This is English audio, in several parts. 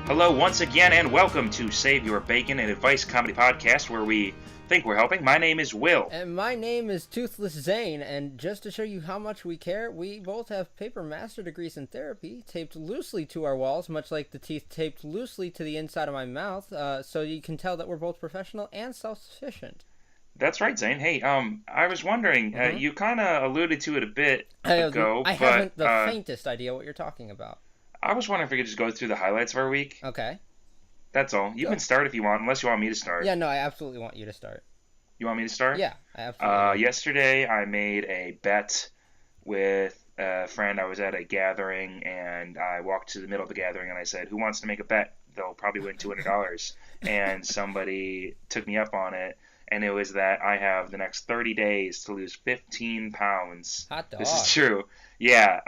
Hello once again and welcome to Save Your Bacon, an advice comedy podcast where we think we're helping. My name is Will. And my name is Toothless Zane, and just to show you how much we care, we both have paper master degrees in therapy taped loosely to our walls, much like the teeth taped loosely to the inside of my mouth, so you can tell that we're both professional and self-sufficient. That's right, Zane. Hey, I was wondering, you kind of alluded to it a bit ago, I haven't the faintest idea what you're talking about. I was wondering if we could just go through the highlights of our week. Okay. That's all. You can start if you want, unless you want me to start. Yeah, no, I absolutely want you to start. You want me to start? Yeah, I absolutely. Yesterday, I made a bet with a friend. I was at a gathering, and I walked to the middle of the gathering, and I said, "Who wants to make a bet? They'll probably win $200." And somebody took me up on it, and it was that I have the next 30 days to lose 15 pounds. Hot dog. This is true. Yeah,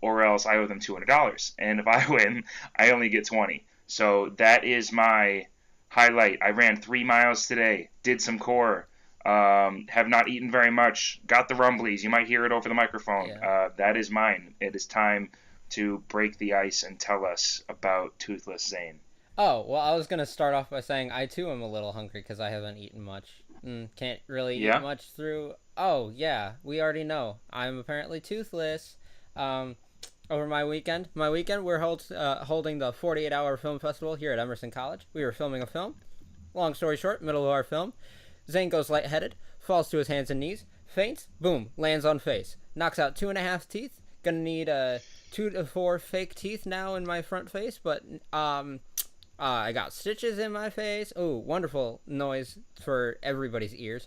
or else I owe them $200. And if I win, I only get 20. So that is my highlight. I ran 3 miles today, did some core. Have not eaten very much. Got the rumblies. You might hear it over the microphone. Yeah. That is mine. It is time to break the ice and tell us about Toothless Zane. Oh, well, I was going to start off by saying I, too, am a little hungry because I haven't eaten much. Can't really eat much through... Oh, yeah, we already know. I'm apparently toothless. Over my weekend, we're holding the 48-hour film festival here at Emerson College. We were filming a film. Long story short, middle of our film, Zane goes lightheaded, falls to his hands and knees, faints, boom, lands on face, knocks out 2.5 teeth. Gonna need 2 to 4 fake teeth now in my front face, but I got stitches in my face. Oh, wonderful noise for everybody's ears.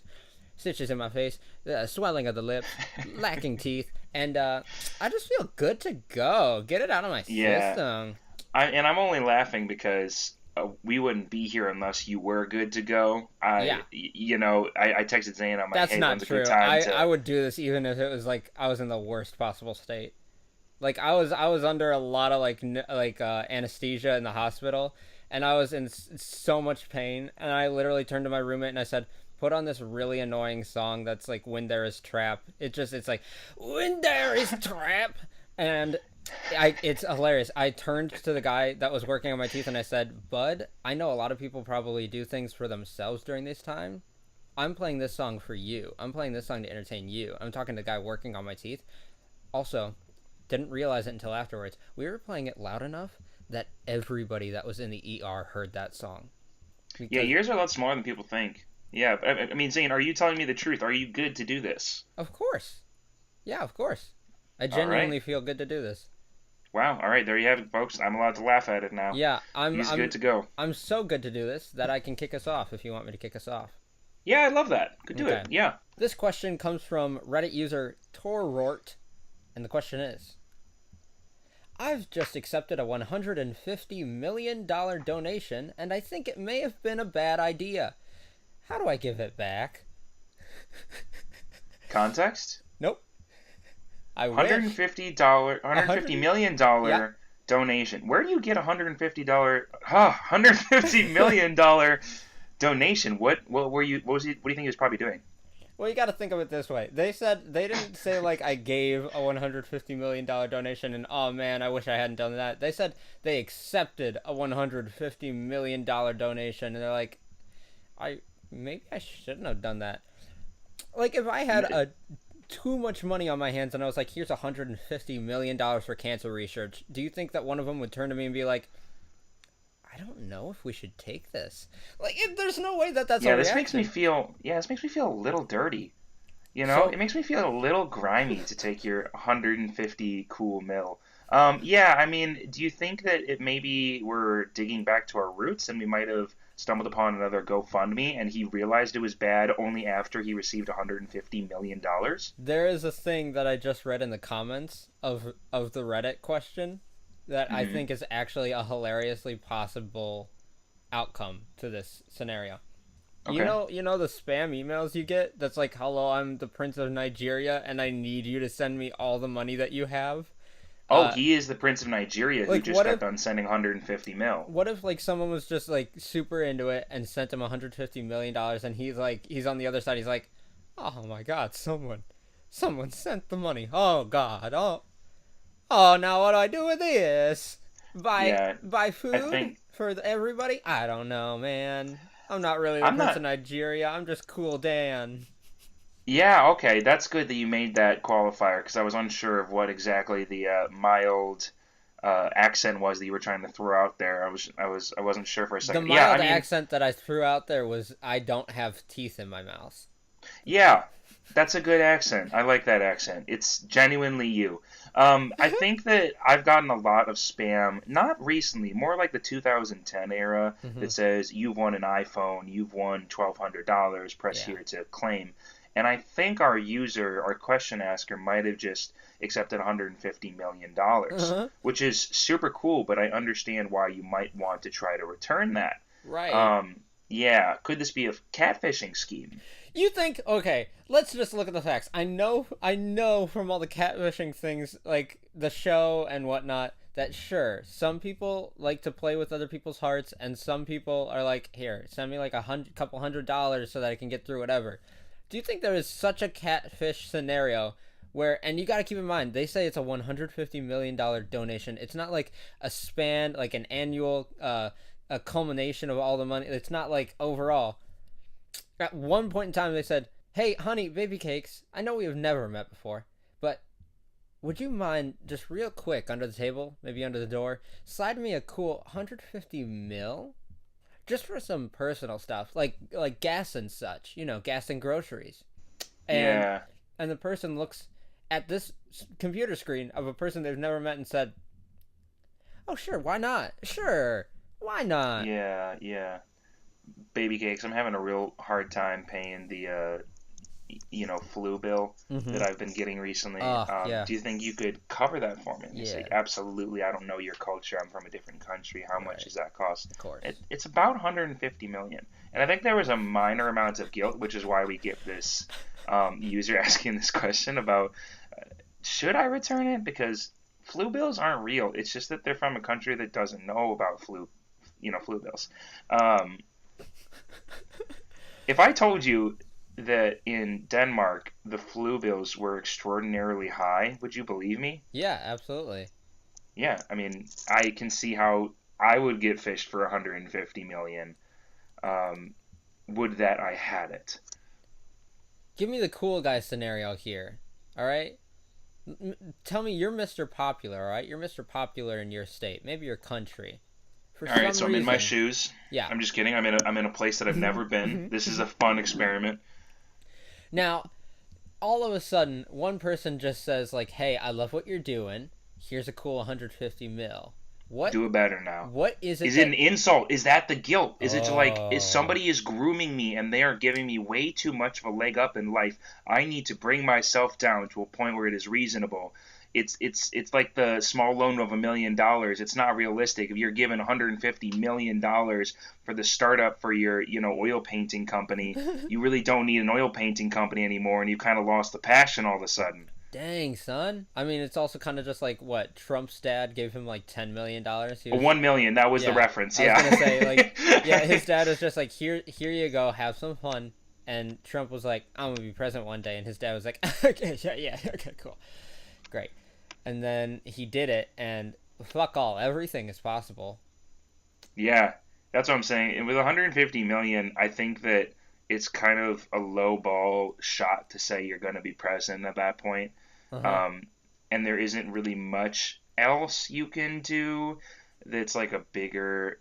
Stitches in my face, swelling of the lips, lacking teeth, and I just feel good to go. Get it out of my system. I'm only laughing because we wouldn't be here unless you were good to go. I texted Zane. I'm like, that's hey, not when's a true. good time I would do this even if it was like I was in the worst possible state. Like I was under a lot of anesthesia in the hospital, and I was in so much pain, and I literally turned to my roommate and I said, put on this really annoying song that's like When There Is Trap. It's like When There Is Trap, and it's hilarious. I turned to the guy that was working on my teeth and I said, "Bud, I know a lot of people probably do things for themselves during this time. I'm playing this song for you. I'm playing this song to entertain you." I'm talking to the guy working on my teeth. Also, didn't realize it until afterwards. We were playing it loud enough that everybody that was in the ER heard that song. Yeah, ears are a lot smaller than people think. Yeah, but I mean, Zane, are you telling me the truth? Are you good to do this? Of course. Yeah, of course. I genuinely feel good to do this. Wow. All right, there you have it, folks. I'm allowed to laugh at it now. Yeah, He's good to go. I'm so good to do this that I can kick us off if you want me to kick us off. Yeah, I love that. Could do it. Yeah. This question comes from Reddit user Torrort, and the question is, I've just accepted a $150 million donation, and I think it may have been a bad idea. How do I give it back? Context? Nope. I $150 million donation. Where do you get $150 million donation? What do you think he was probably doing? Well, you got to think of it this way. They didn't say like I gave a $150 million donation and oh man, I wish I hadn't done that. They said they accepted a $150 million donation and they're like, maybe I shouldn't have done that. Like if I had too much money on my hands and I was like, here's $150 million for cancer research, do you think that one of them would turn to me and be like, I don't know if we should take this? Like, there's no way that's a reaction. This makes me feel a little dirty. You know, it makes me feel a little grimy to take your 150 cool mil. I mean, do you think that it maybe we're digging back to our roots and we might have stumbled upon another GoFundMe and he realized it was bad only after he received $150 million? There is a thing that I just read in the comments of the Reddit question that I think is actually a hilariously possible outcome to this scenario. Okay. You know the spam emails you get that's like, hello, I'm the Prince of Nigeria and I need you to send me all the money that you have? He is the Prince of Nigeria who just kept on sending 150 mil. What if like someone was just like super into it and sent him $150 million and he's on the other side, he's like, oh my god, someone sent the money. Oh god, now what do I do with this? Buy food? for everybody? I don't know, man. I'm not really the I'm Prince of not. Nigeria. I'm just Cool Dan. Yeah, okay, that's good that you made that qualifier because I was unsure of what exactly the mild accent was that you were trying to throw out there. I wasn't sure for a The second. Yeah, I mild mean, accent that I threw out there was I don't have teeth in my mouth. yeah, that's a good accent. I like that accent. It's genuinely you. I think that I've gotten a lot of spam, not recently, more like the 2010 era, Mm-hmm. that says you've won an iPhone, you've won $1,200, press Yeah. here to claim. And I think our user, our question asker, might have just accepted $150 million, Uh-huh. which is super cool, but I understand why you might want to try to return that. Right. Um, yeah, could this be a catfishing scheme? You think, okay, let's just look at the facts. I know from all the catfishing things, like the show and whatnot, that sure, some people like to play with other people's hearts, and some people are like, here, send me like couple $100 so that I can get through whatever. Do you think there is such a catfish scenario where, and you got to keep in mind, they say it's a $150 million donation. It's not like a span, like an annual, a culmination of all the money. It's not like overall. At one point in time, they said, "Hey, honey, baby cakes. I know we have never met before, but would you mind just real quick under the table, maybe under the door, slide me a cool 150 mil, just for some personal stuff, like gas and such. Gas and groceries." And Yeah. and the person looks at this computer screen of a person they've never met and said, "Oh, sure, why not? Sure, why not?" Yeah, yeah. Baby cakes. I'm having a real hard time paying the flu bill Mm-hmm. that I've been getting recently. Yeah, Do you think you could cover that for me? And they say, yeah, absolutely. I don't know your culture. I'm from a different country. How much right, does that cost? of course. It's about 150 million. And I think there was a minor amount of guilt, which is why we get this user asking this question about should I return it? Because flu bills aren't real. It's just that they're from a country that doesn't know about flu bills. Um, if I told you that in Denmark the flu bills were extraordinarily high, would you believe me? Yeah, absolutely. Yeah, I mean, I can see how I would get fished for 150 million. Um, would that I had it? Give me the cool guy scenario here. All right? Tell me you're Mr. Popular, all right? You're Mr. Popular in your state, maybe your country. For All right, some so I'm in my reason. shoes. Yeah. I'm just kidding. I'm in a place that I've never been. This is a fun experiment. Now, all of a sudden, one person just says like, "Hey, I love what you're doing. Here's a cool 150 mil." What Do it better now. what is it Is it that an insult? Is that the guilt? Is it like is Oh, somebody is grooming me and they are giving me way too much of a leg up in life? I need to bring myself down to a point where it is reasonable. It's like the small loan of $1 million. It's not realistic. If you're given $150 million for the startup for your oil painting company, you really don't need an oil painting company anymore, and you kind of lost the passion all of a sudden. dang, son. I mean, it's also kind of just like what Trump's dad gave him like $10 million. He was 1 million. That was the Yeah, reference. I was Yeah. gonna say like, yeah, his dad was just like, here you go, have some fun. And Trump was like, I'm gonna be president one day, and his dad was like, okay, yeah, okay, cool, great. And then he did it, and fuck all, everything is possible. Yeah, that's what I'm saying. And with 150 million, I think that it's kind of a low ball shot to say you're going to be president at that point. Uh huh. Um, and there isn't really much else you can do that's like a bigger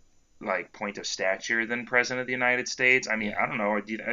point of stature than president of the United States. I mean, Yeah. I don't know.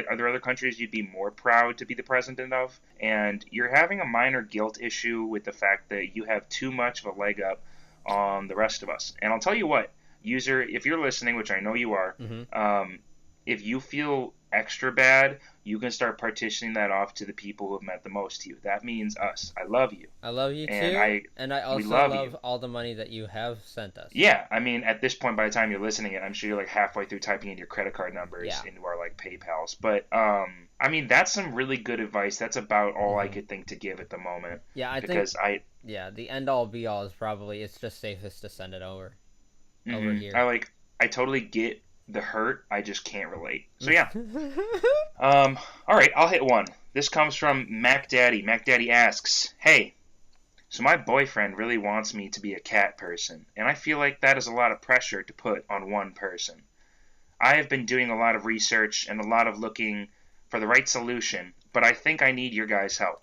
Are there other countries you'd be more proud to be the president of? And you're having a minor guilt issue with the fact that you have too much of a leg up on the rest of us. And I'll tell you what, user, if you're listening, which I know you are, Mm-hmm. um, if you feel extra bad, you can start partitioning that off to the people who have meant the most to you. That means us. I love you, I love you and too, I and I we also love you. love all the money that you have sent us. Yeah, I mean, at this point, by the time you're listening it, I'm sure you're like halfway through typing in your credit card numbers Yeah. into our like PayPal's. But I mean, that's some really good advice. That's about all I Mm-hmm. could think to give at the moment Yeah, I think because I yeah, the end all be all is probably it's just safest to send it over I here. like I totally get the hurt. I just can't relate. So yeah. All right, I'll hit one. This comes from Mac Daddy. Mac Daddy asks, "Hey, So my boyfriend really wants me to be a cat person, and I feel like that is a lot of pressure to put on one person. I have been doing a lot of research and a lot of looking for the right solution, but I think I need your guys' help.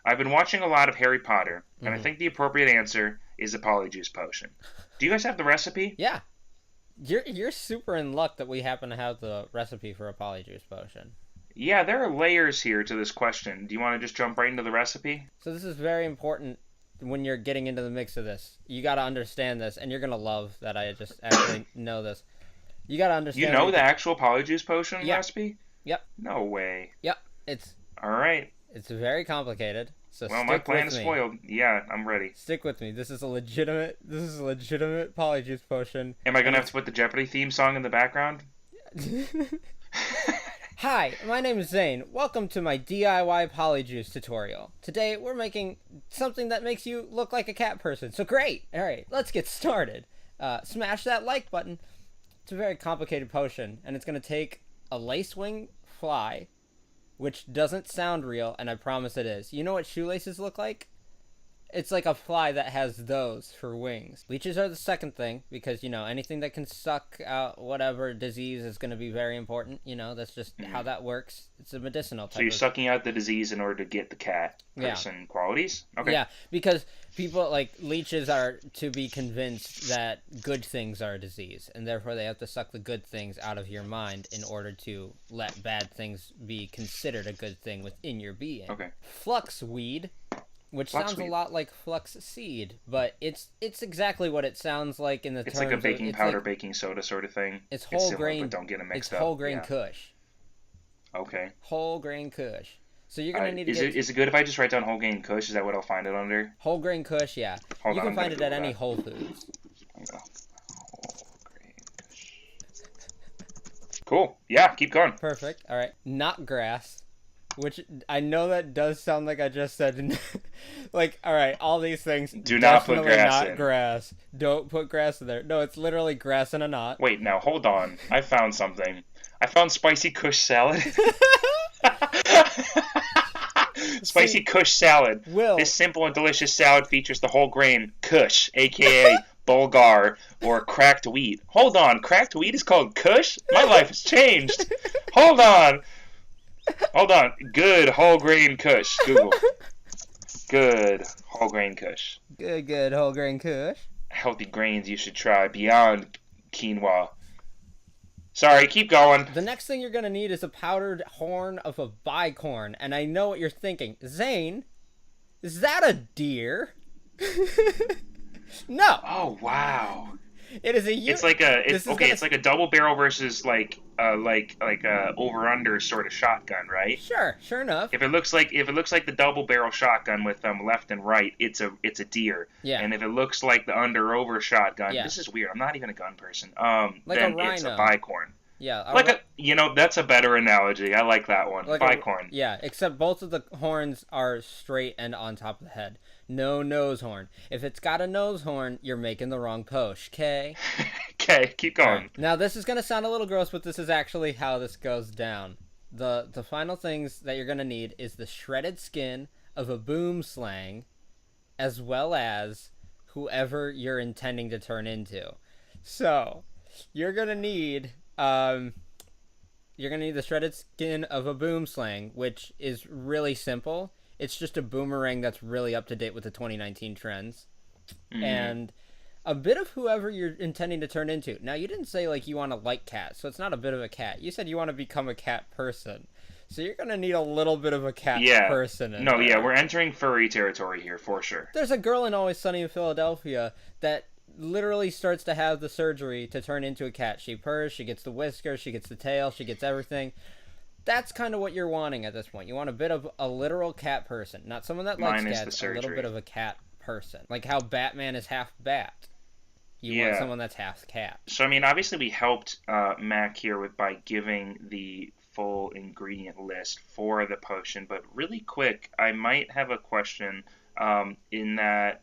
I've been watching a lot of Harry Potter, and I think the appropriate answer is a polyjuice potion. Do you guys have the recipe? Yeah. You're super in luck that we happen to have the recipe for a polyjuice potion. Yeah, there are layers here to this question. Do you want to just jump right into the recipe? So this is very important when you're getting into the mix of this. You got to understand this, and you're going to love that I just actually know this. You got to understand. You know the actual polyjuice potion Yeah. recipe? Yep. No way. Yep. All right. It's very complicated. So Well, stick my plan with is me. spoiled. Yeah, I'm ready. Stick with me. This is a legitimate polyjuice potion. Am I gonna have to put the Jeopardy theme song in the background? Hi, my name is Zane. Welcome to my DIY polyjuice tutorial. Today we're making something that makes you look like a cat person. So great! Alright, let's get started. Smash that like button. It's a very complicated potion, and it's going to take a lacewing fly, which doesn't sound real, and I promise it is. You know what shoelaces look like? It's like a fly that has those for wings. Leeches are the second thing, because, anything that can suck out whatever disease is going to be very important. That's just how that works. It's a medicinal type. So you're sucking out the disease in order to get the cat person qualities? Okay. Yeah, because people, leeches are to be convinced that good things are a disease, and therefore they have to suck the good things out of your mind in order to let bad things be considered a good thing within your being. Okay. Fluxweed, which sounds a lot like flax seed, but it's exactly what it sounds like in the terms of... It's like a baking powder, baking soda sort of thing. It's whole grain, but don't get them mixed up. It's whole grain Kush. Okay. Whole grain Kush. So you're gonna need to Is it good if I just write down whole grain Kush? Is that what I'll find it under? Whole grain Kush, yeah. You can find it at any Whole Foods. Cool. Yeah, keep going. Perfect. All right. Not grass. Which I know that does sound like I just said. All right, all these things. Do not put grass not in. Grass. Don't put grass in there. No, it's literally grass in a knot. Wait, now hold on. I found something. I found spicy Kush salad. Spicy Kush salad. This simple and delicious salad features the whole grain Kush, aka Bulgar, or cracked wheat. Hold on, cracked wheat is called Kush? My life has changed. Hold on. Good whole grain Kush. Google. Good whole grain Kush. Good whole grain Kush. Healthy grains you should try beyond quinoa. Sorry, keep going. The next thing you're going to need is a powdered horn of a bicorn. And I know what you're thinking. Zane, is that a deer? No. Oh, wow. It is a. It's like a double barrel versus like a over under sort of shotgun, right? Sure enough. If it looks like the double barrel shotgun with left and right, it's a deer. Yeah. And if it looks like the under over shotgun, this is weird. I'm not even a gun person. Then it's a bicorn. Yeah. That's a better analogy. I like that one. Bicorn. Yeah, except both of the horns are straight and on top of the head. No nose horn. If it's got a nose horn, you're making the wrong posh, okay? Okay, keep going. Right. Now, this is going to sound a little gross, but this is actually how this goes down. The final things that you're going to need is the shredded skin of a boom slang, as well as whoever you're intending to turn into. So, you're going to need... you're going to need the shredded skin of a boom slang, which is really simple. It's just a boomerang that's really up to date with the 2019 trends. Mm-hmm. And a bit of whoever you're intending to turn into. Now, you didn't say, you want to like cats, so it's not a bit of a cat. You said you want to become a cat person. So you're going to need a little bit of a cat person in there. Yeah, we're entering furry territory here, for sure. There's a girl in Always Sunny in Philadelphia that literally starts to have the surgery to turn into a cat. She purrs, she gets the whiskers, she gets the tail, she gets everything. That's kind of what you're wanting at this point. You want a bit of a literal cat person. Not someone that likes cats, a little bit of a cat person. Like how Batman is half bat. You want someone that's half cat. So, I mean, obviously we helped Mac here by giving the full ingredient list for the potion. But really quick, I might have a question in that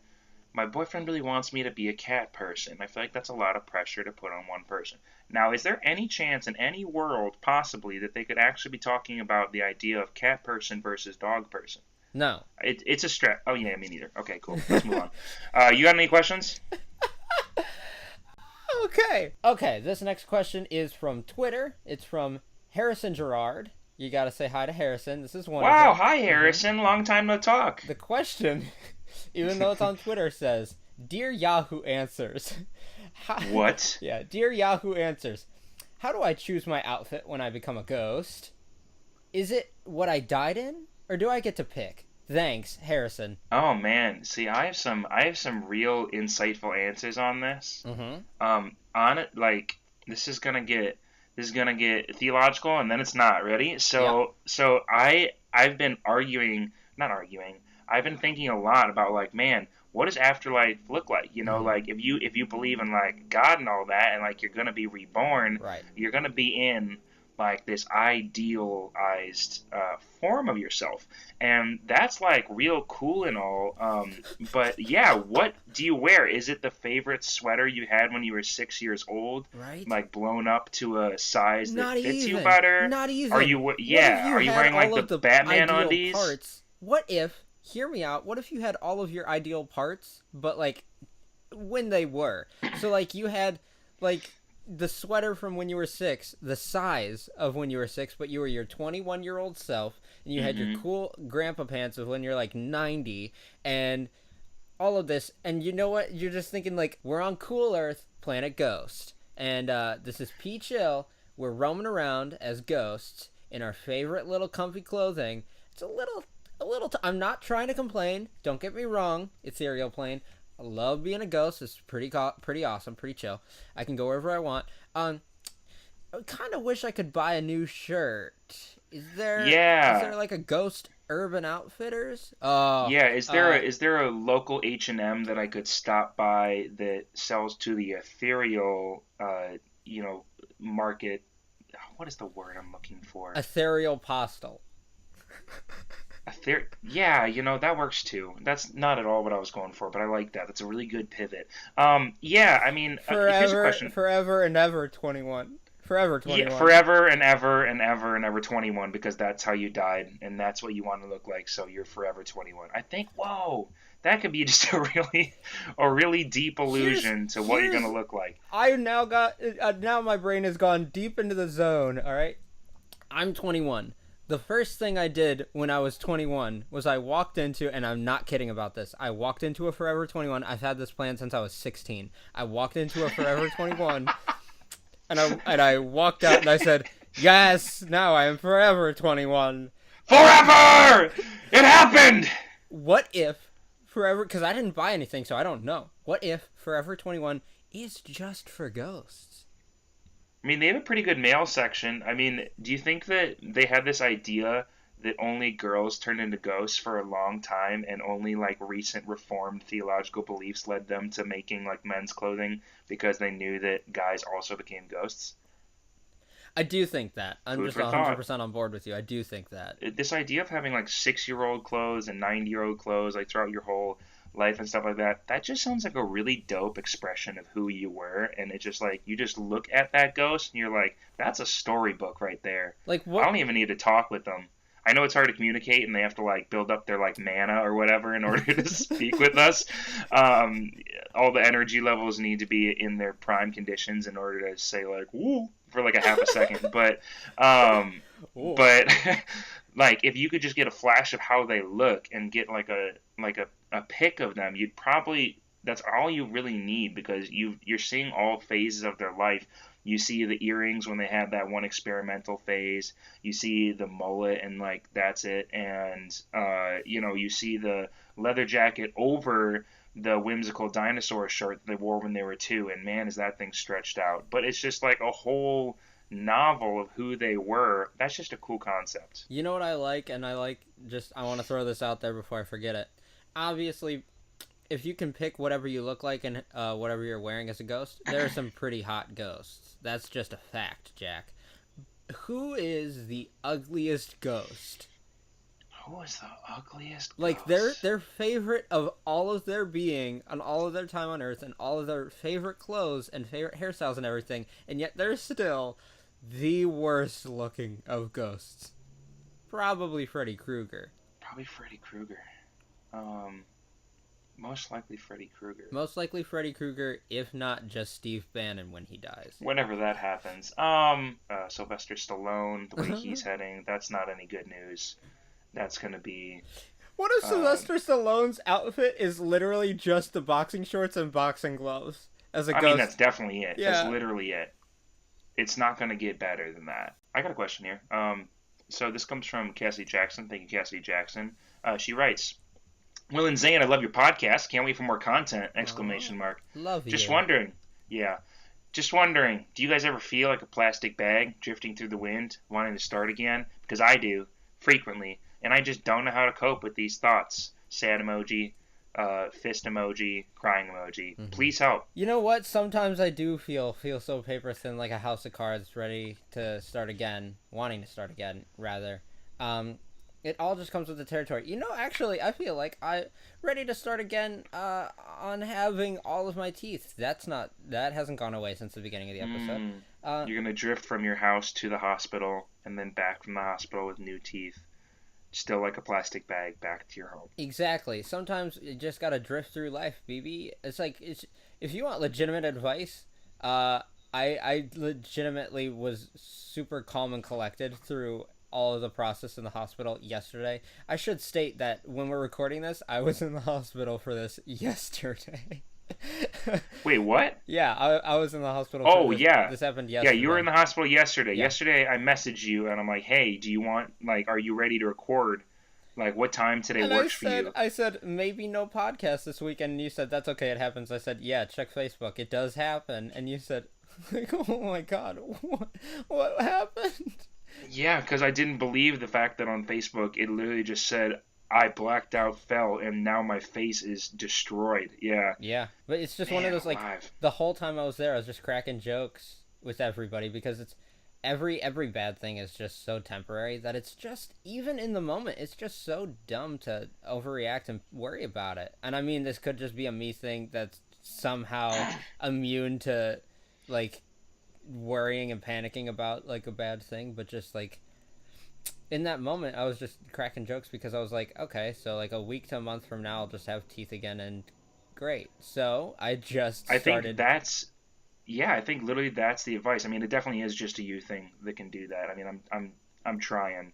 my boyfriend really wants me to be a cat person. I feel like that's a lot of pressure to put on one person. Now, is there any chance in any world, possibly, that they could actually be talking about the idea of cat person versus dog person? No. It's a stretch. Oh yeah, me neither. Okay, cool. Let's move on. You got any questions? Okay, this next question is from Twitter. It's from Harrison Gerard. You gotta say hi to Harrison. This is Wow, wonderful. hi Harrison. Long time no talk. The question, even though it's on Twitter, says, "Dear Yahoo Answers." What? Yeah, dear Yahoo Answers. How do I choose my outfit when I become a ghost? Is it what I died in, or do I get to pick? Thanks, Harrison. Oh man, see, I have some real insightful answers on this. Mm-hmm. On it, like this is gonna get theological, and then it's not. Ready? Yep. So I've been arguing, not arguing. I've been thinking a lot about like, man, what does afterlife look like? Mm-hmm. Like if you believe in like God and all that, and like you're gonna be reborn, Right. you're gonna be in like this idealized form of yourself, and that's like real cool and all. But yeah, what do you wear? Is it the favorite sweater you had when you were 6 years old, Right. like blown up to a size Not that fits even. you better? Not even. Are you yeah? Are you wearing like the Batman undies? Parts? What if? Hear me out. What if you had all of your ideal parts, but like when they were? So like you had like the sweater from when you were 6, the size of when you were 6, but you were your 21-year-old self, and you had your cool grandpa pants of when you're like 90, and all of this. And you know what? You're just thinking like, we're on Cool Earth, Planet Ghost, and this is P Chill. We're roaming around as ghosts in our favorite little comfy clothing. It's a little. I'm not trying to complain. Don't get me wrong. Ethereal Plane. I love being a ghost. It's pretty awesome, pretty chill. I can go wherever I want. I kind of wish I could buy a new shirt. Is there like a Ghost Urban Outfitters? Yeah, is there a local H&M that I could stop by that sells to the ethereal market? What is the word I'm looking for? Ethereal Postal. Yeah, that works too. That's not at all what I was going for, but I like that. That's a really good pivot. Yeah, I mean, here's a question. Forever and ever 21. Forever 21. Yeah, forever and ever and ever and ever 21, because that's how you died, and that's what you want to look like, so you're forever 21. I think, whoa, that could be just a really deep allusion to what you're going to look like. I now now my brain has gone deep into the zone, all right? I'm 21. The first thing I did when I was 21 was I walked into, and I'm not kidding about this, I walked into a Forever 21. I've had this plan since I was 16. I walked into a Forever 21, and I walked out and I said, yes, now I am Forever 21. Forever! It happened! What if Forever, because I didn't buy anything, so I don't know. What if Forever 21 is just for ghosts? I mean, they have a pretty good male section. I mean, do you think that they had this idea that only girls turned into ghosts for a long time, and only like recent reformed theological beliefs led them to making like men's clothing because they knew that guys also became ghosts? I do think that. I'm just 100% on board with you. I do think that. This idea of having like 6-year-old clothes and 9-year-old clothes like throughout your whole life and stuff like that just sounds like a really dope expression of who you were, and it's just like you just look at that ghost and you're like, that's a storybook right there. Like what? I don't even need to talk with them. I know it's hard to communicate, and they have to like build up their like mana or whatever in order to speak with us. All the energy levels need to be in their prime conditions in order to say like woo for like a half a second. But like if you could just get a flash of how they look and get like a pic of them, you'd probably, that's all you really need, because you're seeing all phases of their life. You see the earrings when they had that one experimental phase. You see the mullet, and like that's it. And you see the leather jacket over the whimsical dinosaur shirt that they wore when they were 2. And man, is that thing stretched out. But it's just like a whole novel of who they were. That's just a cool concept. You know what I like, and I want to throw this out there before I forget it. Obviously, if you can pick whatever you look like and whatever you're wearing as a ghost, there are some pretty hot ghosts. That's just a fact, Jack. Who is the ugliest ghost? Who is the ugliest ghost? Like their favorite of all of their being and all of their time on Earth and all of their favorite clothes and favorite hairstyles and everything, and yet they're still the worst looking of ghosts. Probably Freddy Krueger. Probably Freddy Krueger. Most likely Freddy Krueger. Most likely Freddy Krueger, if not just Steve Bannon when he dies. Whenever that happens. Sylvester Stallone, the way he's heading, that's not any good news. That's gonna be... What if Sylvester Stallone's outfit is literally just the boxing shorts and boxing gloves? As a ghost? I mean, that's definitely it. Yeah. That's literally it. It's not gonna get better than that. I got a question here. So this comes from Cassidy Jackson. Thank you, Cassidy Jackson. She writes, Will and Zane, I love your podcast. Can't wait for more content! ! Love you. Just wondering. Yeah. Just wondering, do you guys ever feel like a plastic bag drifting through the wind, wanting to start again? Because I do, frequently, and I just don't know how to cope with these thoughts. Sad emoji, fist emoji, crying emoji. Mm-hmm. Please help. You know what? Sometimes I do feel so paper thin, like a house of cards, ready to start again, wanting to start again, rather. It all just comes with the territory. You know, actually, I feel like I'm ready to start again on having all of my teeth. That hasn't gone away since the beginning of the episode. You're gonna drift from your house to the hospital, and then back from the hospital with new teeth. Still like a plastic bag back to your home. Exactly. Sometimes you just gotta drift through life, BB. It's like, if you want legitimate advice, I legitimately was super calm and collected through all of the process in the hospital yesterday. I should state that when we're recording this, I was in the hospital for this yesterday. Wait, what? Yeah, I was in the hospital. Oh, yeah. This happened yesterday. Yeah, you were in the hospital yesterday. Yeah. Yesterday, I messaged you, and I'm like, hey, do you want, like, are you ready to record? Like, what time today works for you? I said, maybe no podcast this weekend, and you said, that's okay, it happens. I said, yeah, check Facebook. It does happen. And you said, like, oh my God, what happened? Yeah, because I didn't believe the fact that on Facebook, it literally just said, I blacked out, fell, and now my face is destroyed. Yeah. Yeah, but it's just one of those, like, the whole time I was there, I was just cracking jokes with everybody, because it's every bad thing is just so temporary that it's just, even in the moment, it's just so dumb to overreact and worry about it. And I mean, this could just be a me thing that's somehow immune to, like, worrying and panicking about, like, a bad thing, but just, like, in that moment, I was just cracking jokes because I was like, okay, so, like, a week to a month from now, I'll just have teeth again, and great. So I just started. I think literally that's the advice. I mean, it definitely is just a you thing that can do that. I mean, I'm trying,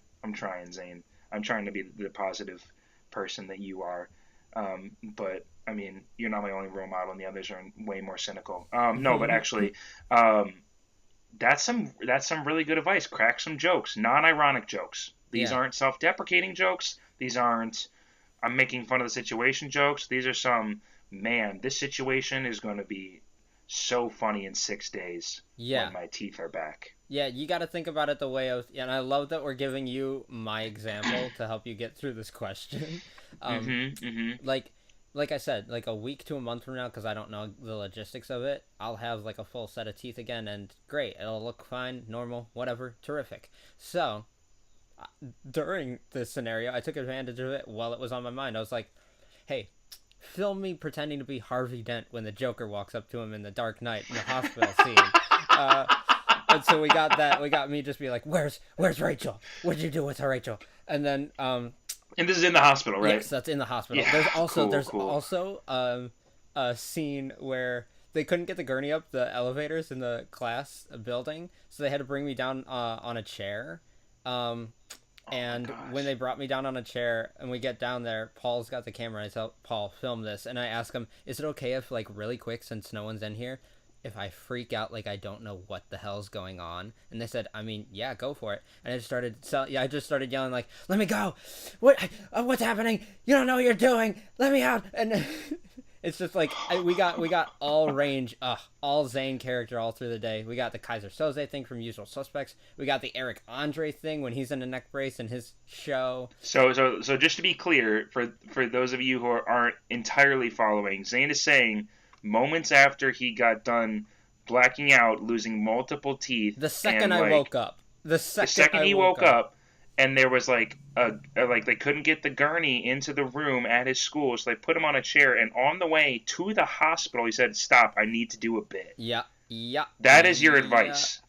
Zane. I'm trying to be the positive person that you are. But I mean, you're not my only role model, and the others are way more cynical. No, but actually, that's some really good advice. Crack some jokes, non-ironic jokes. These aren't self-deprecating jokes. These aren't I'm making fun of the situation jokes. These are some, man, this situation is going to be so funny in 6 days when my teeth are back. Yeah, you got to think about it the way and I love that we're giving you my example to help you get through this question. Like I said, like a week to a month from now, because I don't know the logistics of it, I'll have like a full set of teeth again, and great, it'll look fine, normal, whatever, terrific. So, during this scenario, I took advantage of it while it was on my mind. I was like, hey, film me pretending to be Harvey Dent when the Joker walks up to him in The Dark Knight in the hospital scene. And so we got that. We got me just be like, where's Rachel? What'd you do with her, Rachel? And then and this is in the hospital, right? Yes, that's in the hospital. Yeah, there's also a scene where they couldn't get the gurney up the elevators in the class building, so they had to bring me down on a chair. And when they brought me down on a chair and we get down there, Paul's got the camera, and I tell Paul, film this. And I ask him, is it okay if, like, really quick, since no one's in here, if I freak out, like, I don't know what the hell's going on? And they said, I mean, yeah, go for it. And I just started yelling, like, let me go. What's happening? You don't know what you're doing. Let me out. And it's just like, we got all range, all Zane character all through the day. We got the Kaiser Soze thing from Usual Suspects. We got the Eric Andre thing when he's in a neck brace in his show. So just to be clear, for those of you who aren't entirely following, Zane is saying moments after he got done blacking out, losing multiple teeth. The second I woke up. The second he woke up. And there was like they couldn't get the gurney into the room at his school, so they put him on a chair. And on the way to the hospital, he said, "Stop! I need to do a bit." Yeah. That is your advice.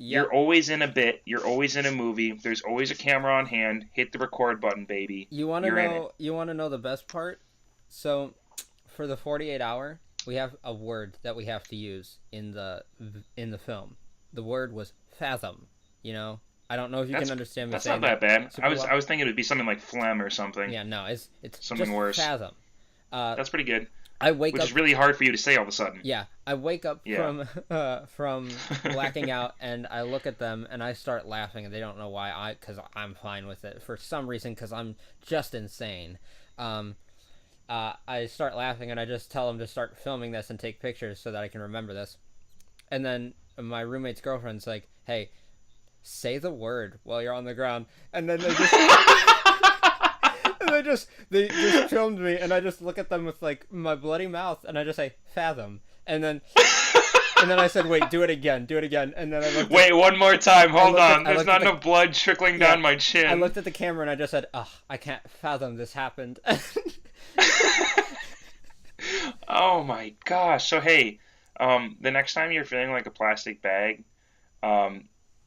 You're always in a bit. You're always in a movie. There's always a camera on hand. Hit the record button, baby. You're in it. You want to know the best part? So, for the 48 hour, we have a word that we have to use in the film. The word was fathom. You know, I don't know if you can understand me. That's not that bad. I was thinking it would be something like phlegm or something. Yeah, no, it's something just worse. Fathom. That's pretty good. Which is really hard for you to say all of a sudden. Yeah, I wake up from blacking out, and I look at them, and I start laughing, and they don't know why. Because I'm fine with it for some reason, because I'm just insane. I start laughing, and I just tell them to start filming this and take pictures so that I can remember this. And then my roommate's girlfriend's like, "Hey, say the word while you're on the ground," and then they just. They just filmed me, and I just look at them with like my bloody mouth, and I just say fathom, and then I said, wait, do it again, and then I looked. Wait, one more time, hold on. There's not enough blood trickling down my chin. I looked at the camera and I just said, I can't fathom this happened. Oh my gosh! So hey, the next time you're feeling like a plastic bag,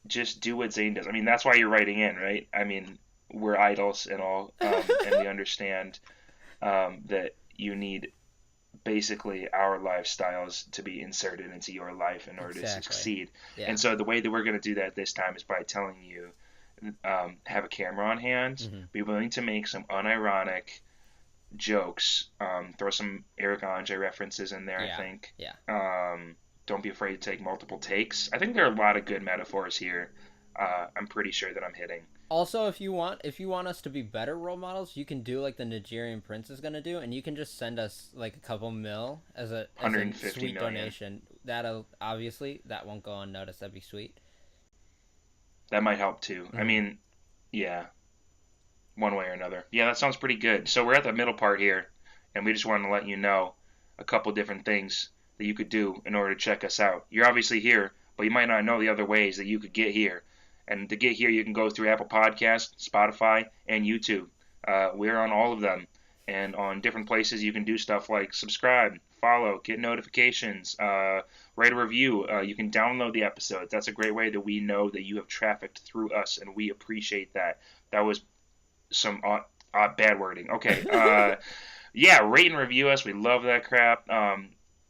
just do what Zane does. I mean, that's why you're writing in, right? I mean. We're idols and all, and we understand that you need basically our lifestyles to be inserted into your life in order to succeed. Yeah. And so the way that we're going to do that this time is by telling you, have a camera on hand, be willing to make some unironic jokes, throw some Eric Andre references in there, I think. Yeah. Don't be afraid to take multiple takes. I think there are a lot of good metaphors here. I'm pretty sure that I'm hitting. Also, if you want us to be better role models, you can do like the Nigerian prince is gonna do, and you can just send us like a couple mil as a sweet donation. That'll obviously that won't go unnoticed. That'd be sweet. That might help too. I mean, yeah, one way or another. Yeah, that sounds pretty good. So we're at the middle part here, and we just wanted to let you know a couple different things that you could do in order to check us out. You're obviously here, but you might not know the other ways that you could get here. And to get here, you can go through Apple Podcasts, Spotify, and YouTube. We're on all of them. And on different places, you can do stuff like subscribe, follow, get notifications, write a review. You can download the episodes. That's a great way that we know that you have trafficked through us, and we appreciate that. That was some bad wording. Okay. Yeah, rate and review us. We love that crap.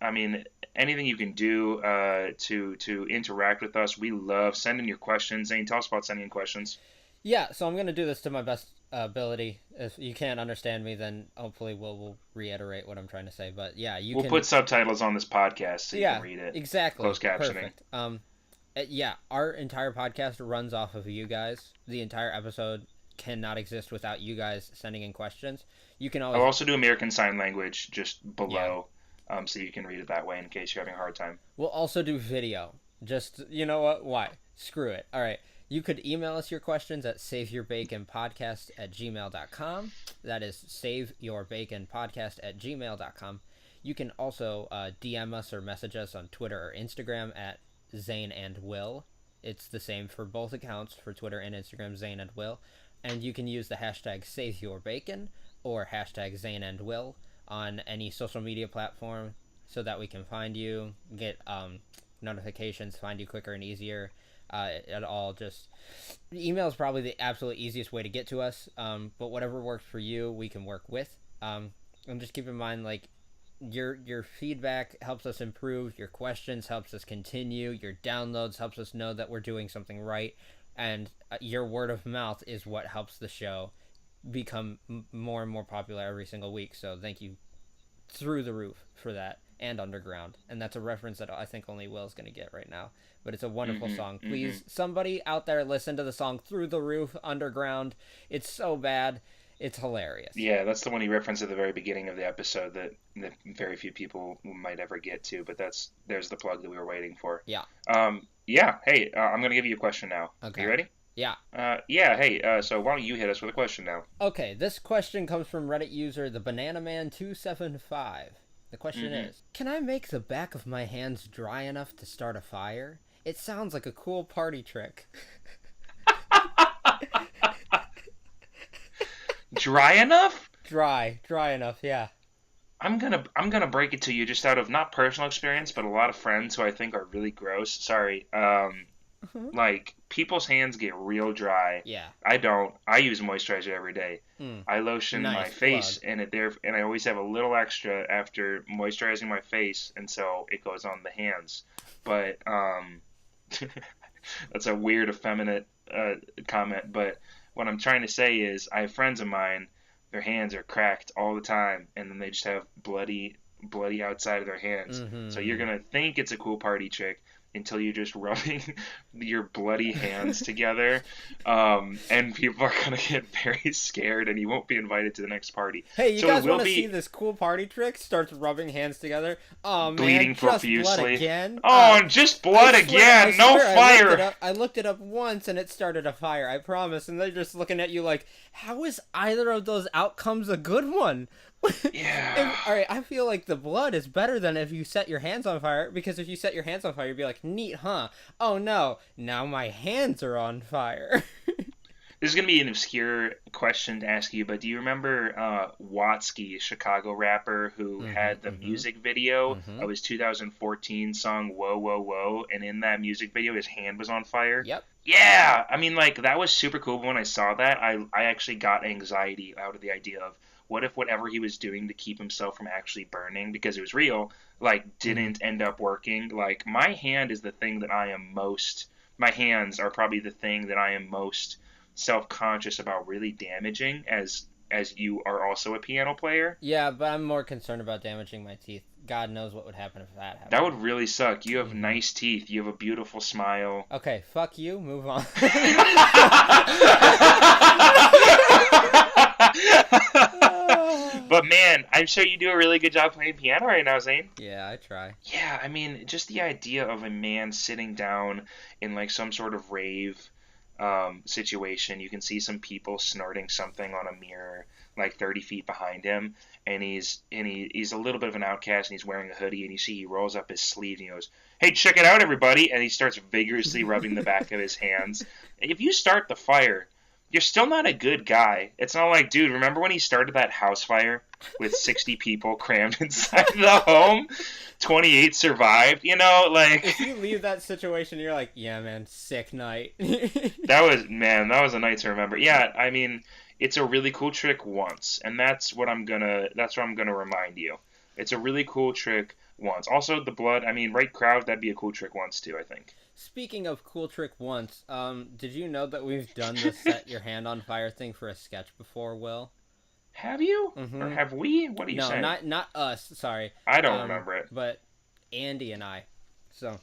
I mean, anything you can do to interact with us, we love. Send in your questions. Zane, tell us about sending in questions. Yeah, so I'm going to do this to my best ability. If you can't understand me, then hopefully we'll reiterate what I'm trying to say. But yeah, we'll put subtitles on this podcast so you can read it. Exactly. Closed captioning. Perfect. Yeah, our entire podcast runs off of you guys. The entire episode cannot exist without you guys sending in questions. You can always. I'll also do American Sign Language just below. Yeah. So you can read it that way in case you're having a hard time. We'll also do video. Just, you know what? Why? Screw it. All right. You could email us your questions at saveyourbaconpodcast@gmail.com. That is saveyourbaconpodcast@gmail.com. You can also DM us or message us on Twitter or Instagram at Zane and Will. It's the same for both accounts, for Twitter and Instagram, Zane and Will. And you can use the hashtag SaveYourBacon or hashtag Zane and Will on any social media platform so that we can find you, get notifications, find you quicker and easier. At all, just email is probably the absolute easiest way to get to us, but whatever works for you, we can work with. And just keep in mind, like, your feedback helps us improve, your questions helps us continue, your downloads helps us know that we're doing something right, and your word of mouth is what helps the show become more and more popular every single week. So thank you through the roof for that, and Underground. And that's a reference that I think only Will's going to get right now, but it's a wonderful song. Please, somebody out there, listen to the song Through the Roof, Underground. It's so bad, it's hilarious. Yeah, that's the one he referenced at the very beginning of the episode that very few people might ever get to, but there's the plug that we were waiting for. Yeah. Yeah, hey, I'm going to give you a question now. Okay. Are you ready? Yeah. Hey, so why don't you hit us with a question now? Okay, this question comes from Reddit user TheBananaman275. The question is, can I make the back of my hands dry enough to start a fire? It sounds like a cool party trick. Dry enough? Dry enough, yeah. I'm gonna break it to you just out of not personal experience, but a lot of friends who I think are really gross. Sorry. Like, people's hands get real dry. Yeah. I don't. I use moisturizer every day. I lotion my Nice face, plug. and I always have a little extra after moisturizing my face, and so it goes on the hands. But that's a weird, effeminate comment. But what I'm trying to say is, I have friends of mine. Their hands are cracked all the time, and then they just have bloody outside of their hands. So you're gonna think it's a cool party trick until you're just rubbing your bloody hands together, and people are gonna get very scared, and you won't be invited to the next party. Hey, you So it guys will want to see be this cool party trick? Starts rubbing hands together. Oh man, bleeding just blood profusely. again. Oh, and just blood again. No fire. I looked it up once and it started a fire. I promise. And they're just looking at you like, how is either of those outcomes a good one? Yeah. All right, I feel like the blood is better than if you set your hands on fire, because if you set your hands on fire, you'd be like, neat, huh? Oh no, now my hands are on fire. This is gonna be an obscure question to ask you, but do you remember Watsky, a Chicago rapper who had the music video of his 2014 song "Whoa Whoa Whoa"? And in that music video, his hand was on fire. Yep. Yeah, I mean, like, that was super cool. But when I saw that, I actually got anxiety out of the idea of what if whatever he was doing to keep himself from actually burning, because it was real, like, didn't end up working. Like, my hand is the thing that I am most. My hands are probably the thing that I am most self-conscious about really damaging, as you are also a piano player. Yeah, but I'm more concerned about damaging my teeth. God knows what would happen if that happened. That would really suck. You have nice teeth. You have a beautiful smile. Okay, fuck you. Move on. But man, I'm sure you do a really good job playing piano right now, Zane. Yeah, I try. Yeah, I mean, just the idea of a man sitting down in like some sort of rave situation. You can see some people snorting something on a mirror like 30 feet behind him, and he's a little bit of an outcast, and he's wearing a hoodie, and you see he rolls up his sleeve and he goes, "Hey, check it out, everybody!" And he starts vigorously rubbing the back of his hands. If you start the fire, you're still not a good guy. It's not like, dude, remember when he started that house fire with 60 people crammed inside the home? 28 survived, like... If you leave that situation, you're like, yeah, man, sick night. That was a night to remember. Yeah, I mean, it's a really cool trick once, and that's what I'm gonna remind you. It's a really cool trick once. Also, the blood, I mean, right crowd, that'd be a cool trick once too, I think. Speaking of cool trick once, did you know that we've done the set your hand on fire thing for a sketch before, Will? Have you? Or have we? What are you saying? No, not us, sorry. I don't remember it. But Andy and I. So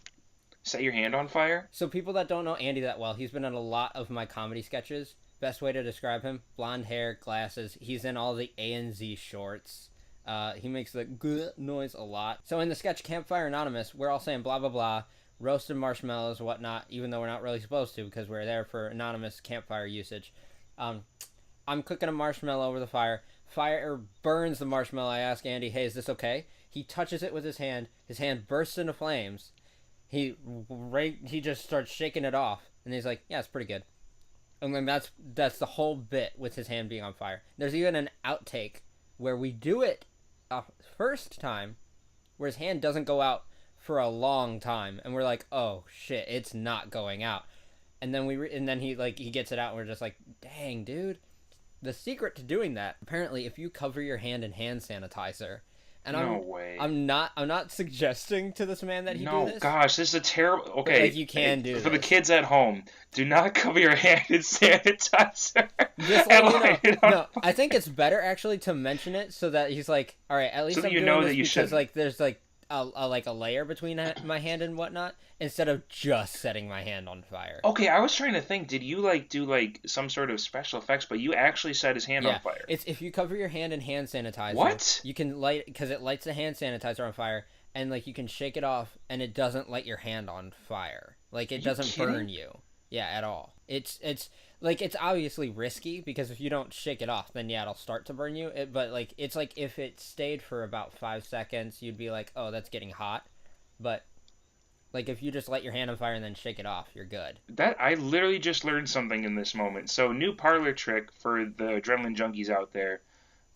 set your hand on fire? So people that don't know Andy that well, he's been in a lot of my comedy sketches. Best way to describe him, blonde hair, glasses. He's in all the A&Z shorts. He makes the g noise a lot. So in the sketch Campfire Anonymous, we're all saying blah, blah, blah. Roasted marshmallows, whatnot, even though we're not really supposed to because we're there for anonymous campfire usage. I'm cooking a marshmallow over the fire. Fire burns the marshmallow. I ask Andy, hey, is this okay? He touches it with his hand. His hand bursts into flames. He just starts shaking it off. And he's like, yeah, it's pretty good. And then that's the whole bit with his hand being on fire. There's even an outtake where we do it first time where his hand doesn't go out for a long time, and we're like, oh shit, it's not going out. And then he gets it out, and we're just like, dang, dude. The secret to doing that, apparently, if you cover your hand in hand sanitizer, and no way. I'm not suggesting to this man that he do this. No, gosh, this is a terrible. Okay, but, like, you can do for this. The kids at home. Do not cover your hand in sanitizer. Just let you know. No, I think it's better actually to mention it so that he's like, all right, at least so I'm doing this because like there's like a layer between my hand and whatnot, instead of just setting my hand on fire. Okay, I was trying to think, did you like do like some sort of special effects, but you actually set his hand on fire? It's if you cover your hand in hand sanitizer. What? You can light, because it lights the hand sanitizer on fire, and like you can shake it off, and it doesn't light your hand on fire. Like it doesn't burn you. Yeah, at all. It's like, it's obviously risky because if you don't shake it off, then yeah, it'll start to burn you. But like, it's like if it stayed for about 5 seconds, you'd be like, oh, that's getting hot. But like, if you just light your hand on fire and then shake it off, you're good. That I literally just learned something in this moment. So, new parlor trick for the adrenaline junkies out there.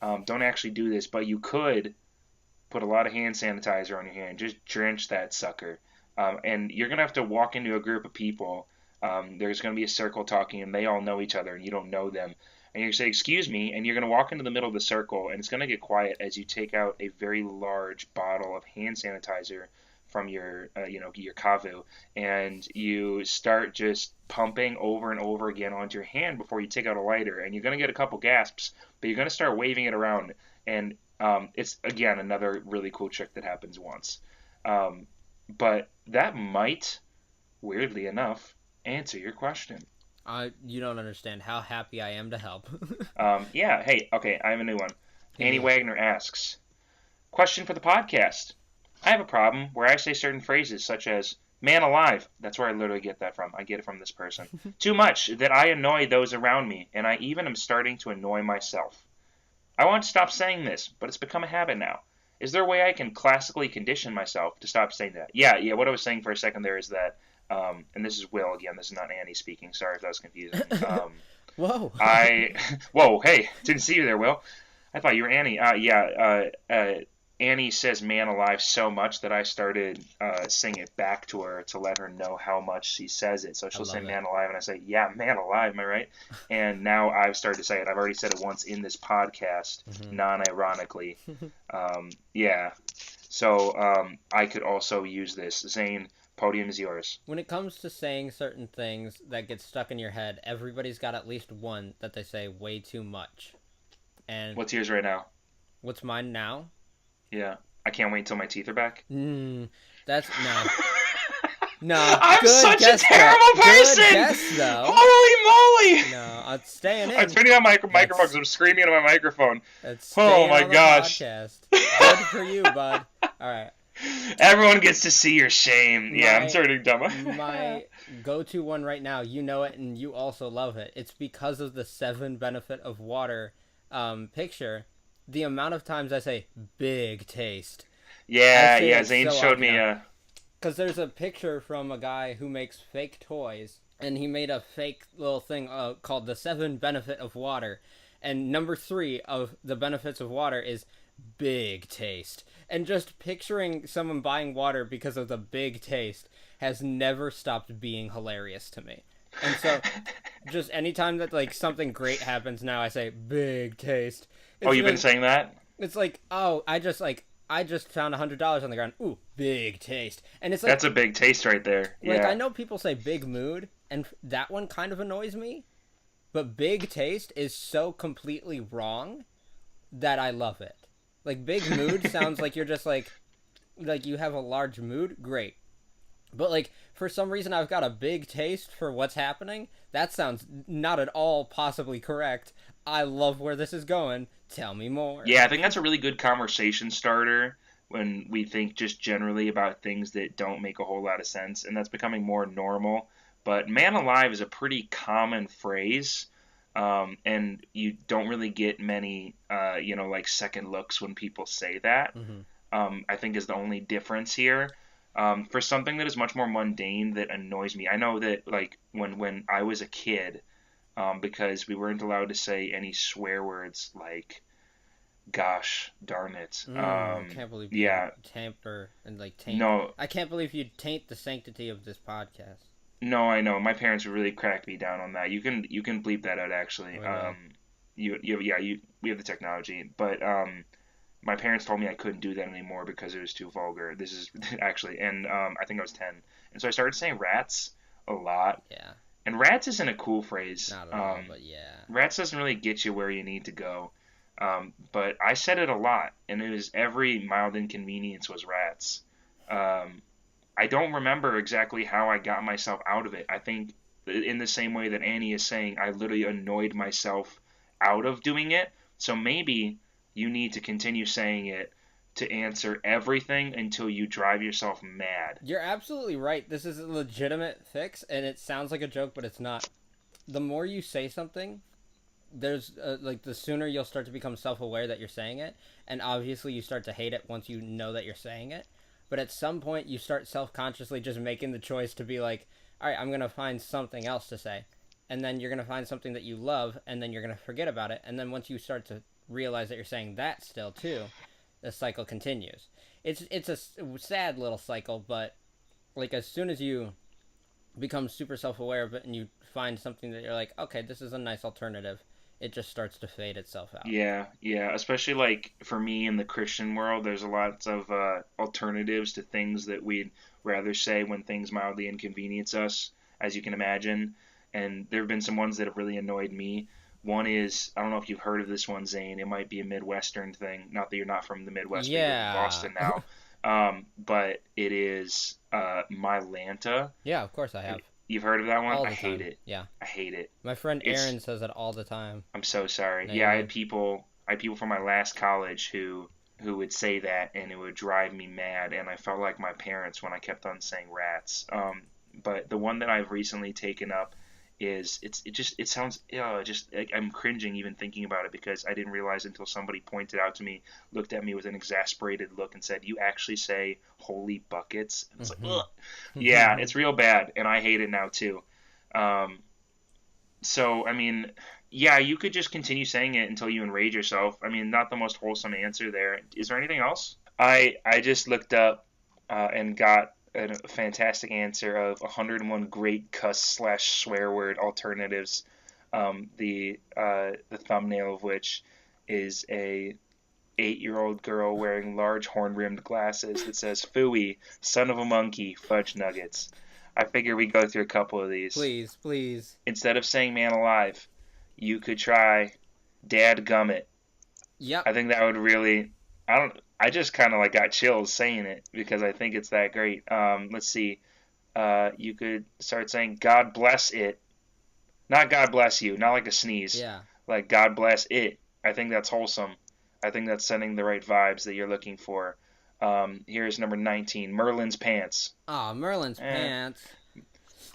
Don't actually do this, but you could put a lot of hand sanitizer on your hand. Just drench that sucker. And you're gonna have to walk into a group of people There's going to be a circle talking, and they all know each other, and you don't know them. And you're going to say, "Excuse me," and you're going to walk into the middle of the circle, and it's going to get quiet as you take out a very large bottle of hand sanitizer from your, your kavu, and you start just pumping over and over again onto your hand before you take out a lighter, and you're going to get a couple gasps, but you're going to start waving it around, and it's again another really cool trick that happens once. But that might, weirdly enough, answer your question. You don't understand how happy I am to help. Yeah, hey, okay, I have a new one. Annie Wagner asks, question for the podcast. I have a problem where I say certain phrases such as, man alive, that's where I literally get that from. I get it from this person. Too much that I annoy those around me, and I even am starting to annoy myself. I want to stop saying this, but it's become a habit now. Is there a way I can classically condition myself to stop saying that? Yeah, what I was saying for a second there is that, and this is Will again, this is not Annie speaking, sorry if that was confusing. Whoa. Whoa, hey, didn't see you there, Will. I thought you were Annie. Annie says man alive so much that I started saying it back to her to let her know how much she says it. So she'll say man alive, and I say, yeah, man alive, am I right? And now I've started to say it. I've already said it once in this podcast, non-ironically. Yeah. So I could also use this. Zane, podium is yours. When it comes to saying certain things that get stuck in your head, everybody's got at least one that they say way too much. And what's yours right now? What's mine now? Yeah. I can't wait until my teeth are back. That's no. No. I'm such a terrible person. Good guess, though. Holy moly! No, I'm staying in. I'm turning on my microphone because I'm screaming into my microphone. Oh my gosh! Podcast. Good for you, bud. All right. Everyone gets to see your shame. Yeah, I'm turning dumb. My go-to one right now, you know it, and you also love it. It's because of the 7 benefit of water picture. The amount of times I say big taste. Yeah. Zane showed me a. Because there's a picture from a guy who makes fake toys, and he made a fake little thing called the 7 benefit of water, and number 3 of the benefits of water is big taste. And just picturing someone buying water because of the big taste has never stopped being hilarious to me. And so, just anytime that like something great happens now, I say big taste. You've been saying that? It's like, I just found $100 on the ground. Ooh, big taste. And it's like that's a big taste right there. Like yeah. I know people say big mood, and that one kind of annoys me, but big taste is so completely wrong that I love it. Like big mood sounds like you're just like you have a large mood, great. But like for some reason I've got a big taste for what's happening. That sounds not at all possibly correct. I love where this is going. Tell me more. Yeah, I think that's a really good conversation starter when we think just generally about things that don't make a whole lot of sense, and that's becoming more normal. But man alive is a pretty common phrase, and you don't really get many, like second looks when people say that. I think is the only difference here. For something that is much more mundane that annoys me, I know that like when I was a kid, because we weren't allowed to say any swear words like gosh darn it. I can't believe you tamper and like taint. No, I can't believe you taint the sanctity of this podcast. No, I know. My parents would really crack me down on that. You can bleep that out actually. We have the technology, but my parents told me I couldn't do that anymore because it was too vulgar. This is actually, and I think I was 10, and so I started saying rats a lot. Yeah. And rats isn't a cool phrase. Not at all, but yeah. Rats doesn't really get you where you need to go. But I said it a lot, and it was every mild inconvenience was rats. I don't remember exactly how I got myself out of it. I think in the same way that Annie is saying, I literally annoyed myself out of doing it. So maybe you need to continue saying it to answer everything until you drive yourself mad. You're absolutely right. This is a legitimate fix, and it sounds like a joke, but it's not. The more you say something, there's the sooner you'll start to become self-aware that you're saying it, and obviously you start to hate it once you know that you're saying it. But at some point, you start self-consciously just making the choice to be like, all right, I'm going to find something else to say. And then you're going to find something that you love, and then you're going to forget about it. And then once you start to realize that you're saying that still, too, the cycle continues. It's a sad little cycle, but like as soon as you become super self-aware of it and you find something that you're like, okay, this is a nice alternative, it just starts to fade itself out. Yeah, yeah. Especially like for me in the Christian world, there's lots of alternatives to things that we'd rather say when things mildly inconvenience us, as you can imagine. And there have been some ones that have really annoyed me. One is, I don't know if you've heard of this one, Zane. It might be a Midwestern thing. Not that you're not from the Midwest, but you live in Yeah. Boston now. But it is my Lanta. Yeah, of course I have. You've heard of that one? All I the hate time. it. Yeah. I hate it. My friend It's Aaron says it all the time. I'm so sorry. No, Yeah, you're I good. had people from my last college who would say that, and it would drive me mad, and I felt like my parents when I kept on saying rats. But the one that I've recently taken up is it sounds just like I'm cringing even thinking about it because I didn't realize until somebody pointed out to me, looked at me with an exasperated look, and said, "You actually say holy buckets?" And it's like, ugh. Yeah, it's real bad, and I hate it now too. Um, so, I mean, yeah, you could just continue saying it until you enrage yourself. I mean, not the most wholesome answer there. Is there anything else? I just looked up and got a fantastic answer of 101 great cuss slash swear word alternatives. The thumbnail of which is a 8-year-old girl wearing large horn rimmed glasses that says "Fooey, son of a monkey, fudge nuggets." I figure we go through a couple of these. Please, please. Instead of saying "man alive," you could try "dad gummit." Yep. I think that would really. I just kind of like got chills saying it because I think it's that great. Let's see. You could start saying "God bless it," not "God bless you," not like a sneeze. Yeah. Like "God bless it." I think that's wholesome. I think that's sending the right vibes that you're looking for. Here's number 19, Merlin's pants. Ah, Merlin's pants.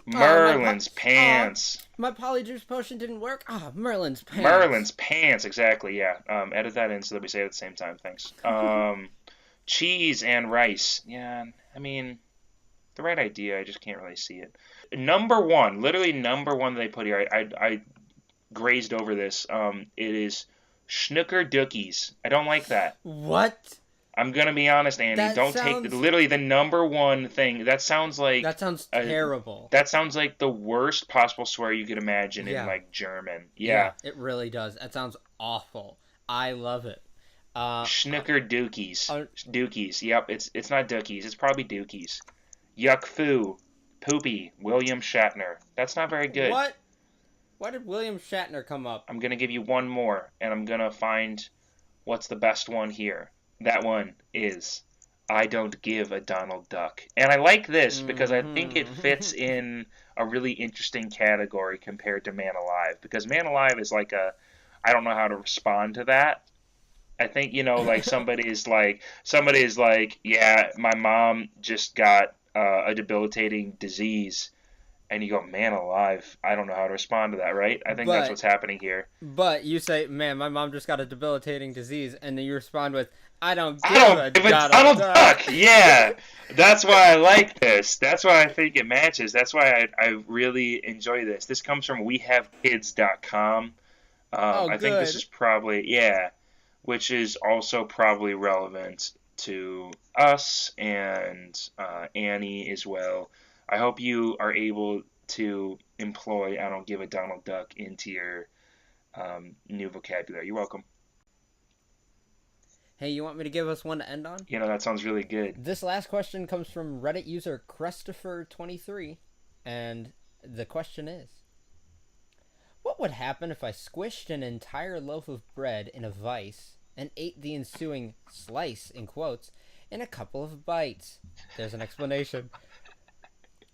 Merlin's pants. My polyjuice potion didn't work. Ah, Merlin's pants. Merlin's pants, exactly, yeah. Edit that in so that we say it at the same time, thanks. Cheese and rice. Yeah, I mean, the right idea, I just can't really see it. Number one, literally number one that they put here, I grazed over this. It is Schnooker Dookies. I don't like that. What? I'm gonna be honest, Andy. That Don't sounds... take literally the number one thing. That sounds like terrible. That sounds like the worst possible swear you could imagine in like German. Yeah, it really does. That sounds awful. I love it. Schnooker Dookies. Dookies. Yep, it's not Dookies. It's probably Dookies. Yuck foo. Poopy. William Shatner. That's not very good. What? Why did William Shatner come up? I'm gonna give you one more, and I'm gonna find what's the best one here. That one is I don't give a Donald Duck. And I like this because I think it fits in a really interesting category compared to Man Alive. Because Man Alive is like I don't know how to respond to that. I think, like somebody's like, yeah, my mom just got a debilitating disease. And you go, Man Alive, I don't know how to respond to that, right? I think that's what's happening here. But you say, man, my mom just got a debilitating disease. And then you respond with, I don't give a Donald Duck. Yeah, that's why I like this. That's why I think it matches. That's why I really enjoy this. This comes from WeHaveKids.com. I think this is probably, which is also probably relevant to us and Annie as well. I hope you are able to employ I don't give a Donald Duck into your new vocabulary. You're welcome. Hey, you want me to give us one to end on? That sounds really good. This last question comes from Reddit user Christopher23, and the question is, what would happen if I squished an entire loaf of bread in a vise and ate the ensuing slice, in quotes, in a couple of bites? There's an explanation.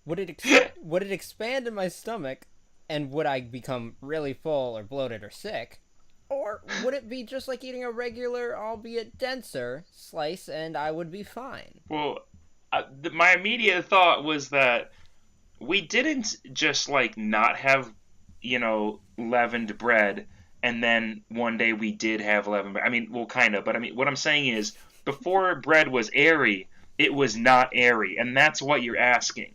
Would it expand in my stomach, and would I become really full or bloated or sick? Or would it be just like eating a regular, albeit denser, slice and I would be fine? Well, my immediate thought was that we didn't just not have, leavened bread, and then one day we did have leavened bread. I mean, well, kind of, but I mean, what I'm saying is, before bread was airy, it was not airy, and that's what you're asking.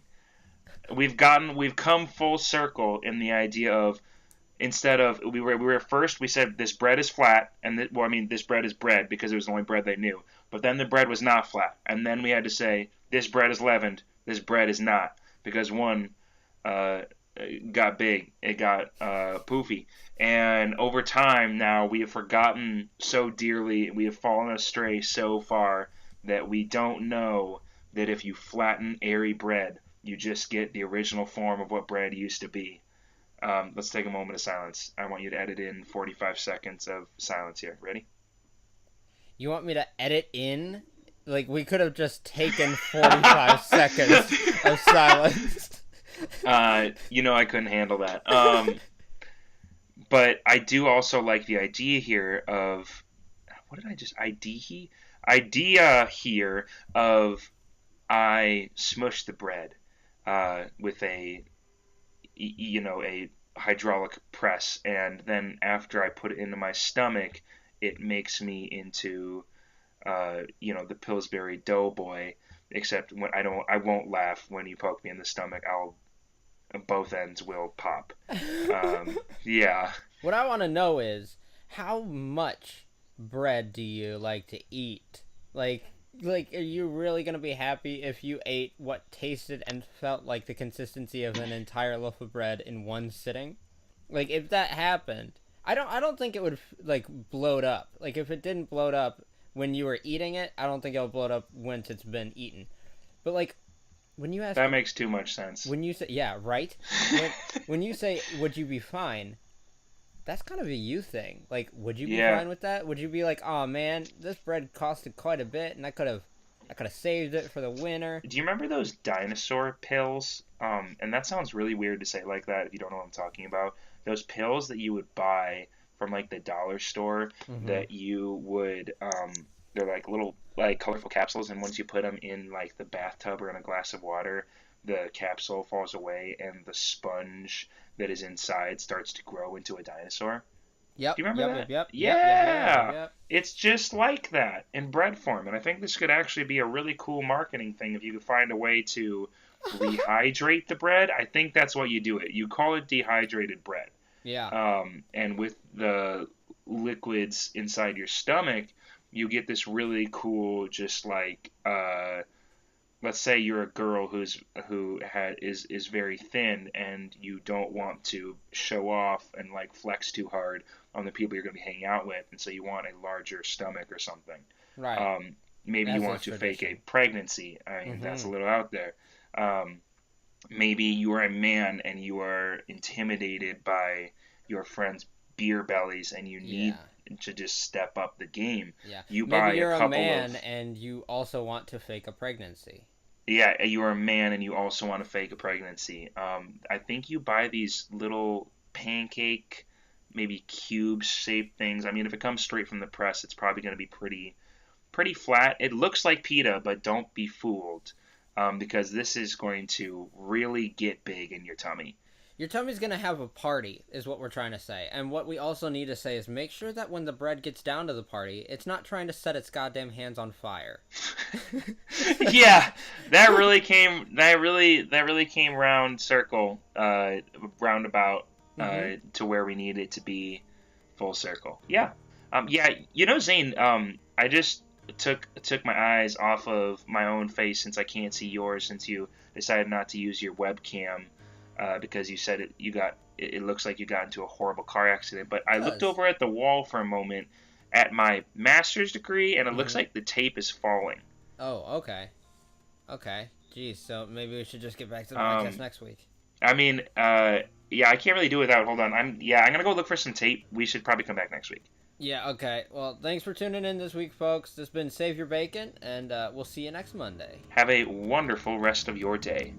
We've come full circle in the idea of, instead of we were first we said this bread is flat and this bread is bread because it was the only bread they knew, but then the bread was not flat, and then we had to say this bread is leavened, this bread is not, because one, got big. It got poofy. And over time now we have forgotten so dearly, we have fallen astray so far that we don't know that if you flatten airy bread, you just get the original form of what bread used to be. Let's take a moment of silence. I want you to edit in 45 seconds of silence here. Ready? You want me to edit in? Like, we could have just taken 45 seconds of silence. I couldn't handle that. But I do also like the idea here of, what did I just, idea here of, I smush the bread with a hydraulic press, and then after I put it into my stomach, it makes me into the Pillsbury Doughboy. Except when I won't laugh when you poke me in the stomach. Both ends will pop. Yeah. What I want to know is, how much bread do you like to eat? Like, are you really gonna be happy if you ate what tasted and felt like the consistency of an entire loaf of bread in one sitting? Like, if that happened, I don't think it would like bloat up. Like, if it didn't bloat up when you were eating it, I don't think it'll bloat up once it's been eaten. But like, when you ask, that makes too much sense. When you say, yeah, right. when you say, would you be fine? That's kind of a you thing. Like, would you be fine with that? Would you be like, oh man, this bread costed quite a bit, and I could have saved it for the winter? Do you remember those dinosaur pills? And that sounds really weird to say like that if you don't know what I'm talking about. Those pills that you would buy from like the dollar store, that you would, they're like little like colorful capsules, and once you put them in like the bathtub or in a glass of water, the capsule falls away and the sponge that is inside starts to grow into a dinosaur. Yep. Do you remember that? Yep. Yeah. Yep. It's just like that in bread form, and I think this could actually be a really cool marketing thing if you could find a way to rehydrate the bread. I think that's what you do it. You call it dehydrated bread. Yeah. And with the liquids inside your stomach, you get this really cool, just like, let's say you're a girl is very thin, and you don't want to show off and like flex too hard on the people you're going to be hanging out with, and so you want a larger stomach or something. Right. Maybe you want to fake a pregnancy. I mean, that's a little out there. Maybe you are a man and you are intimidated by your friends' beer bellies, and you need to just step up the game. Yeah. You Maybe buy you're a couple man of, and you also want to fake a pregnancy. Yeah, you are a man and you also want to fake a pregnancy. I think you buy these little pancake, maybe cube-shaped things. I mean, if it comes straight from the press, it's probably going to be pretty flat. It looks like pita, but don't be fooled, because this is going to really get big in your tummy. Your tummy's going to have a party, is what we're trying to say. And what we also need to say is make sure that when the bread gets down to the party, it's not trying to set its goddamn hands on fire. Yeah, that really came round circle, roundabout, to where we need it to be full circle. Yeah. Zane, I just took my eyes off of my own face, since I can't see yours, since you decided not to use your webcam. Because you said it looks like you got into a horrible car accident. But I looked over at the wall for a moment at my master's degree, and it looks like the tape is falling. Oh, okay. Geez, so maybe we should just get back to the podcast next week. I mean, I can't really do it without. Hold on, I'm gonna go look for some tape. We should probably come back next week. Yeah, okay. Well, thanks for tuning in this week, folks. This has been Save Your Bacon, and we'll see you next Monday. Have a wonderful rest of your day.